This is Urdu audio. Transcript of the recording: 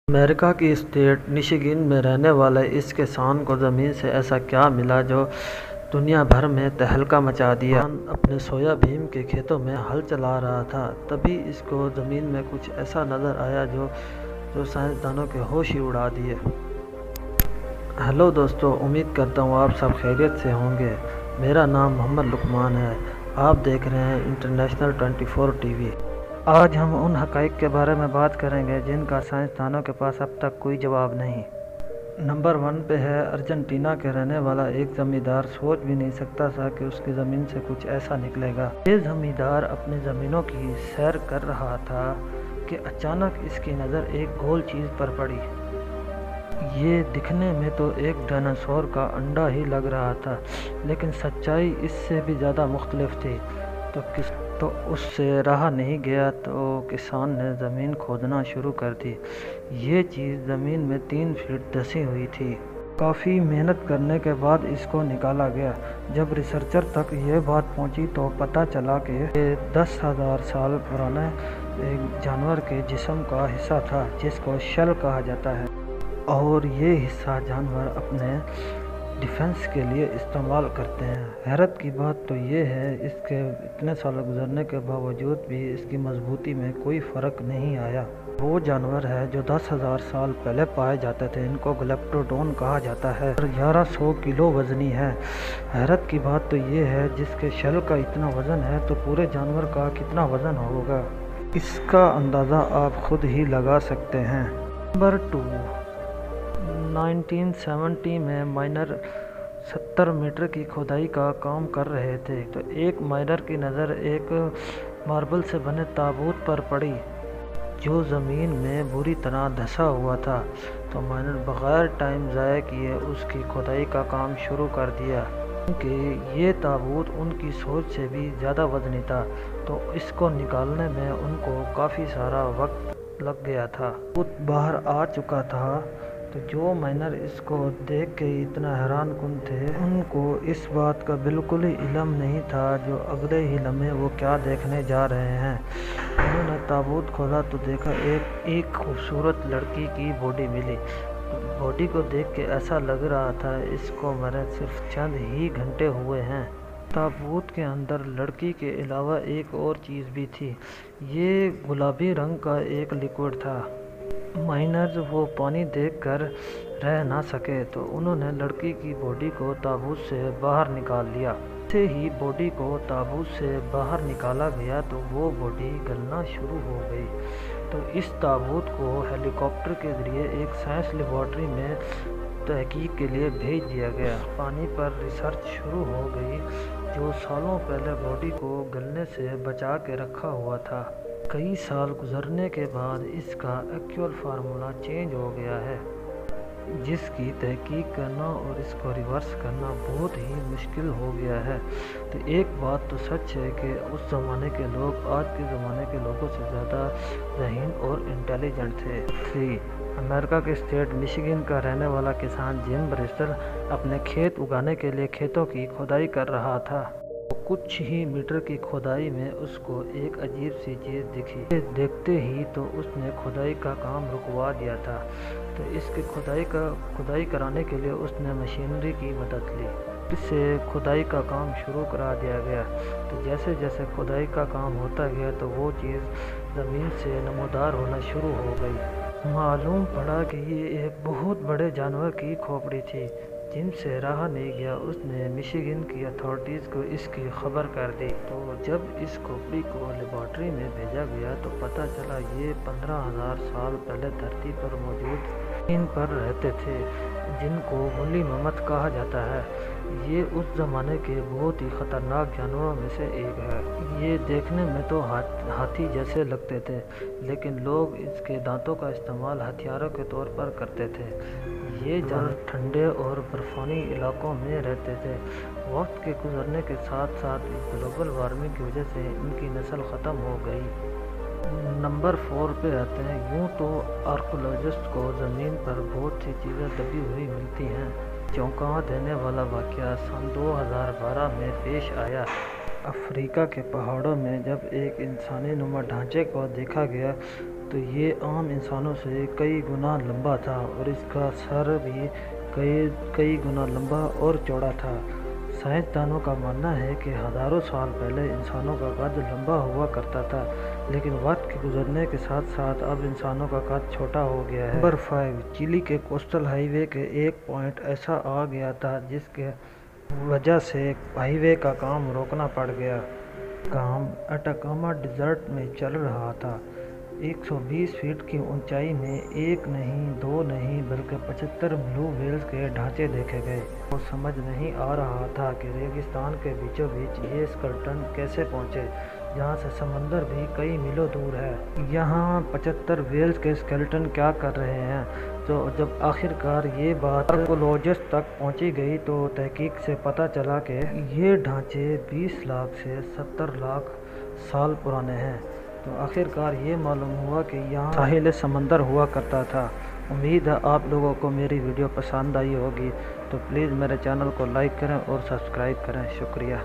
امریکہ کی اسٹیٹ مشیگن میں رہنے والے اس کسان کو زمین سے ایسا کیا ملا جو دنیا بھر میں تہلکہ مچا دیا۔ کسان اپنے سویا بین کے کھیتوں میں ہل چلا رہا تھا، تبھی اس کو زمین میں کچھ ایسا نظر آیا جو سائنسدانوں کے ہوش ہی اڑا دیے۔ ہیلو دوستو، امید کرتا ہوں آپ سب خیریت سے ہوں گے۔ میرا نام محمد لقمان ہے۔ آپ دیکھ رہے ہیں انٹرنیشنل 24 ٹی وی۔ آج ہم ان حقائق کے بارے میں بات کریں گے جن کا سائنسدانوں کے پاس اب تک کوئی جواب نہیں۔ نمبر 1 پہ ہے ارجنٹینا کے رہنے والا ایک زمیندار سوچ بھی نہیں سکتا تھا کہ اس کی زمین سے کچھ ایسا نکلے گا۔ یہ زمیندار اپنی زمینوں کی سیر کر رہا تھا کہ اچانک اس کی نظر ایک گول چیز پر پڑی۔ یہ دکھنے میں تو ایک ڈائناسور کا انڈا ہی لگ رہا تھا، لیکن سچائی اس سے بھی زیادہ مختلف تھی۔ تو اس سے رہا نہیں گیا تو کسان نے زمین کھودنا شروع کر دی۔ یہ چیز زمین میں 3 فٹ دھسی ہوئی تھی۔ کافی محنت کرنے کے بعد اس کو نکالا گیا۔ جب ریسرچر تک یہ بات پہنچی تو پتہ چلا کہ یہ 10,000 سال پرانے ایک جانور کے جسم کا حصہ تھا جس کو شیل کہا جاتا ہے، اور یہ حصہ جانور اپنے ڈیفنس کے لیے استعمال کرتے ہیں۔ حیرت کی بات تو یہ ہے اس کے اتنے سال گزرنے کے باوجود بھی اس کی مضبوطی میں کوئی فرق نہیں آیا۔ وہ جانور ہے جو 10,000 سال پہلے پائے جاتے تھے، ان کو گلیپٹوڈون کہا جاتا ہے اور 1100 کلو وزنی ہے۔ حیرت کی بات تو یہ ہے جس کے شیل کا اتنا وزن ہے تو پورے جانور کا کتنا وزن ہوگا، اس کا اندازہ آپ خود ہی لگا سکتے ہیں۔ نمبر 2، 1970 میں مائنر 70 میٹر کی کھدائی کا کام کر رہے تھے تو ایک مائنر کی نظر ایک ماربل سے بنے تابوت پر پڑی جو زمین میں بری طرح دھسا ہوا تھا۔ تو مائنر بغیر ٹائم ضائع کیے اس کی کھدائی کا کام شروع کر دیا، کیونکہ یہ تابوت ان کی سوچ سے بھی زیادہ وزنی تھا، تو اس کو نکالنے میں ان کو کافی سارا وقت لگ گیا تھا۔ تابوت باہر آ چکا تھا تو جو مائنر اس کو دیکھ کے اتنا حیران کن تھے، ان کو اس بات کا بالکل ہی علم نہیں تھا جو اگلے ہی لمحے وہ کیا دیکھنے جا رہے ہیں۔ انہوں نے تابوت کھولا تو دیکھا ایک خوبصورت لڑکی کی باڈی ملی۔ باڈی کو دیکھ کے ایسا لگ رہا تھا اس کو مرے صرف چند ہی گھنٹے ہوئے ہیں۔ تابوت کے اندر لڑکی کے علاوہ ایک اور چیز بھی تھی۔ یہ گلابی رنگ کا ایک لیکوئڈ تھا۔ مائنرز وہ پانی دیکھ کر رہ نہ سکے تو انہوں نے لڑکی کی باڈی کو تابوت سے باہر نکال لیا۔ جیسے ہی باڈی کو تابوت سے باہر نکالا گیا تو وہ باڈی گلنا شروع ہو گئی۔ تو اس تابوت کو ہیلی کاپٹر کے ذریعے ایک سائنس لیبارٹری میں تحقیق کے لیے بھیج دیا گیا۔ پانی پر ریسرچ شروع ہو گئی جو سالوں پہلے باڈی کو گلنے سے بچا کے رکھا ہوا تھا۔ کئی سال گزرنے کے بعد اس کا ایکچوئل فارمولا چینج ہو گیا ہے، جس کی تحقیق کرنا اور اس کو ریورس کرنا بہت ہی مشکل ہو گیا ہے۔ تو ایک بات تو سچ ہے کہ اس زمانے کے لوگ آج کے زمانے کے لوگوں سے زیادہ ذہین اور انٹیلیجنٹ تھے۔ 3، امریکہ کے اسٹیٹ مشیگن کا رہنے والا کسان جم بریسٹر اپنے کھیت اگانے کے لیے کھیتوں کی کھدائی کر رہا تھا۔ کچھ ہی میٹر کی کھدائی میں اس کو ایک عجیب سی چیز دکھی۔ دیکھتے ہی تو اس نے کھدائی کا کام رکوا دیا تھا۔ تو اس کی کھدائی کرانے کے لیے اس نے مشینری کی مدد لی۔ اس سے کھدائی کا کام شروع کرا دیا گیا۔ تو جیسے جیسے کھدائی کا کام ہوتا گیا تو وہ چیز زمین سے نمودار ہونا شروع ہو گئی۔ معلوم پڑا کہ یہ ایک بہت بڑے جانور کی کھوپڑی تھی۔ جم سے رہا نہیں گیا، اس نے مشیگن کی اتھارٹیز کو اس کی خبر کر دی۔ تو جب اس کھوپڑی کو لیبارٹری میں بھیجا گیا تو پتہ چلا یہ 15,000 سال پہلے دھرتی پر موجود زمین پر رہتے تھے جن کو وولی میمتھ کہا جاتا ہے۔ یہ اس زمانے کے بہت ہی خطرناک جانوروں میں سے ایک ہے۔ یہ دیکھنے میں تو ہاتھی جیسے لگتے تھے، لیکن لوگ اس کے دانتوں کا استعمال ہتھیاروں کے طور پر کرتے تھے۔ یہ جانور ٹھنڈے اور برفانی علاقوں میں رہتے تھے۔ وقت کے گزرنے کے ساتھ ساتھ گلوبل وارمنگ کی وجہ سے ان کی نسل ختم ہو گئی۔ نمبر 4 پہ آتے ہیں۔ یوں تو آرکیولوجسٹ کو زمین پر بہت سی چیزیں دبی ہوئی ملتی ہیں۔ چونکا دینے والا واقعہ سن 2012 میں پیش آیا۔ افریقہ کے پہاڑوں میں جب ایک انسانی نما ڈھانچے کو دیکھا گیا تو تو یہ عام انسانوں سے کئی گنا لمبا تھا اور اس کا سر بھی کئی گنا لمبا اور چوڑا تھا۔ سائنسدانوں کا ماننا ہے کہ ہزاروں سال پہلے انسانوں کا قد لمبا ہوا کرتا تھا، لیکن وقت کے گزرنے کے ساتھ ساتھ اب انسانوں کا قد چھوٹا ہو گیا ہے۔ نمبر 5، چلی کے کوسٹل ہائی وے کے ایک پوائنٹ ایسا آ گیا تھا جس کے وجہ سے ہائی وے کا کام روکنا پڑ گیا۔ کام اٹاکاما ڈیزرٹ میں چل رہا تھا۔ 120 فٹ کی اونچائی میں ایک نہیں، دو نہیں بلکہ 75 بلو ویلز کے ڈھانچے دیکھے گئے۔ وہ سمجھ نہیں آ رہا تھا کہ ریگستان کے بیچوں بیچ یہ اسکیلٹن کیسے پہنچے، جہاں سے سمندر بھی کئی میلوں دور ہے۔ یہاں 75 ویلز کے اسکیلٹن کیا کر رہے ہیں؟ تو جب آخرکار یہ بات آرکیولوجسٹ تک پہنچی گئی تو تحقیق سے پتہ چلا کہ یہ ڈھانچے 20 لاکھ سے 70 لاکھ سال پرانے ہیں۔ تو آخرکار یہ معلوم ہوا کہ یہاں ساحل سمندر ہوا کرتا تھا۔ امید ہے آپ لوگوں کو میری ویڈیو پسند آئی ہوگی، تو پلیز میرے چینل کو لائک کریں اور سبسکرائب کریں۔ شکریہ۔